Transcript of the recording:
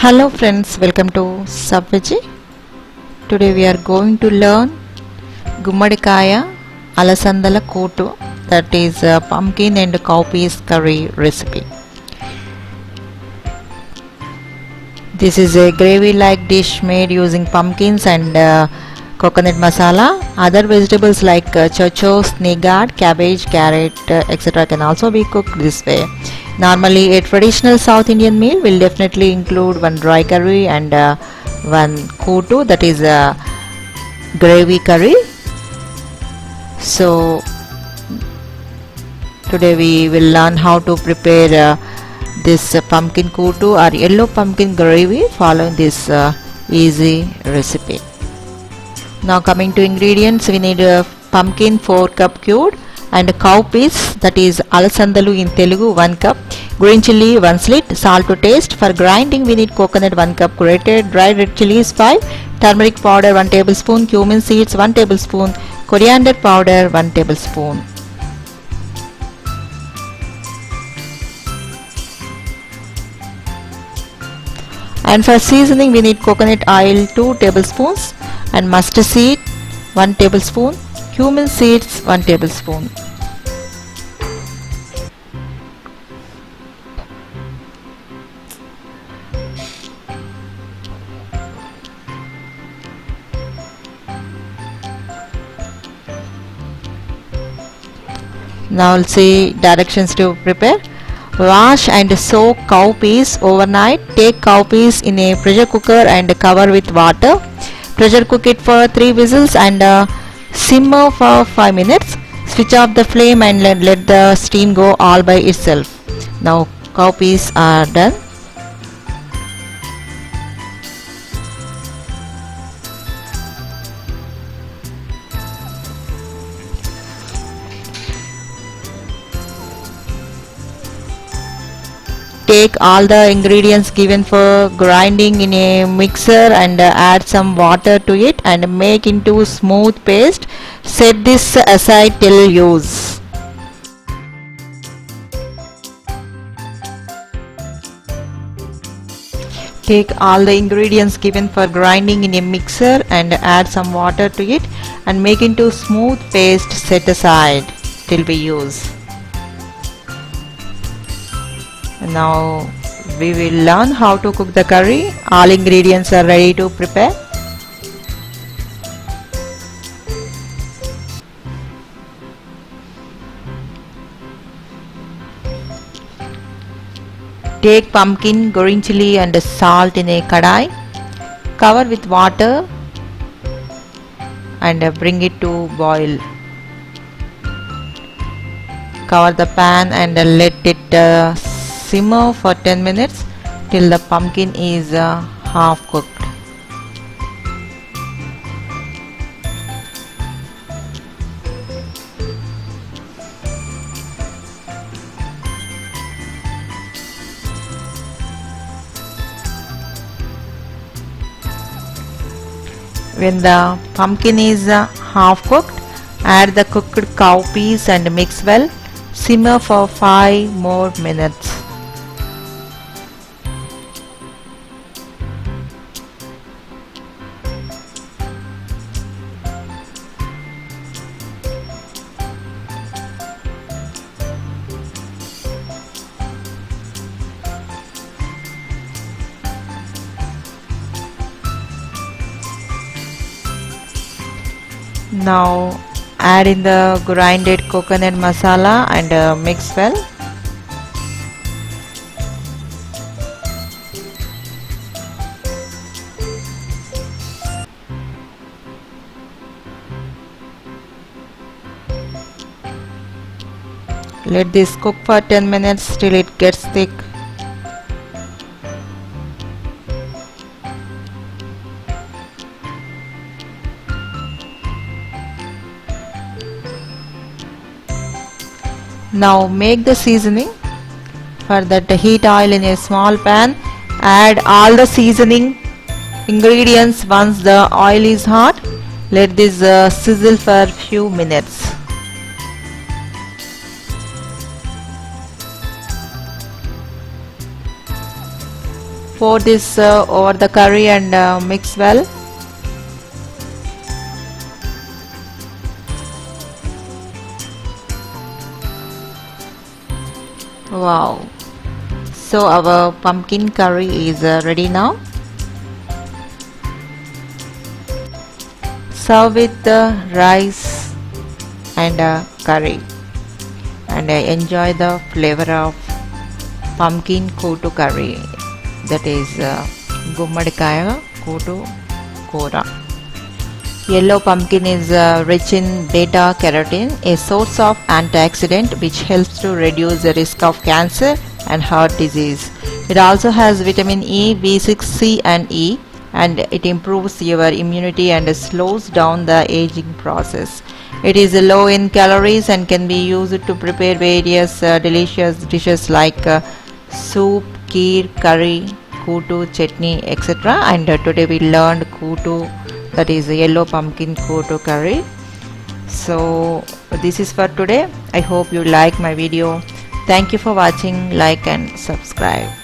Hello friends, welcome to Subveggie. Today we are going to learn Gummadikaya Alasandala Kotu, that is a pumpkin and cowpeas curry recipe. This is a gravy like dish made using pumpkins and coconut masala. Other vegetables like chocho, snake gourd, cabbage, carrot, etc. can also be cooked this way. Normally, a traditional South Indian meal will definitely include one dry curry and one kotu, that is a gravy curry. So, today we will learn how to prepare this pumpkin kotu or yellow pumpkin gravy following this easy recipe. Now coming to ingredients, we need pumpkin 4 cup cured and cowpeas, that is alasandalu in Telugu 1 cup, green chilli 1 slit, salt to taste. For grinding we need coconut 1 cup, grated dry red chilies 5, turmeric powder 1 tablespoon, cumin seeds 1 tablespoon, coriander powder 1 tablespoon. And for seasoning we need coconut oil 2 tablespoons and mustard seed 1 tablespoon, cumin seeds 1 tablespoon. Now we'll see directions to prepare. Wash and soak cowpeas overnight. Take cowpeas in a pressure cooker and cover with water. Pressure cook it for 3 whistles and simmer for 5 minutes. Switch off the flame and let the steam go all by itself. Now cowpeas are done. Take all the ingredients given for grinding in a mixer and add some water to it and make into smooth paste. Set this aside till use. Take all the ingredients given for grinding in a mixer and add some water to it and make into smooth paste. Set aside till we use. Now we will learn how to cook the curry. All ingredients are ready to prepare. Take pumpkin, green chilli and salt in a kadai. Cover with water and bring it to boil. Cover the pan and let it simmer for 10 minutes till the pumpkin is half cooked. When the pumpkin is half cooked, add the cooked cowpeas and mix well. Simmer for 5 more minutes. Now add in the grinded coconut masala and mix well. Let this cook for 10 minutes till it gets thick. Now make the seasoning. For that, heat oil in a small pan. Add all the seasoning ingredients once the oil is hot. Let this sizzle for few minutes. Pour this over the curry and mix well. Wow! So our pumpkin curry is ready now. Serve with the rice and curry, and enjoy the flavor of pumpkin kotu curry, that is Gummadikaya kotu kora. Yellow pumpkin is rich in beta carotene, a source of antioxidant which helps to reduce the risk of cancer and heart disease. It also has vitamin E, B6, C and E, and it improves your immunity and slows down the aging process. It is low in calories and can be used to prepare various delicious dishes like soup, kheer, curry, kutu, chutney, etc. And today we learned kutu, that is yellow pumpkin kotu curry. So this is for today. I hope you like my video. Thank you for watching. Like and subscribe.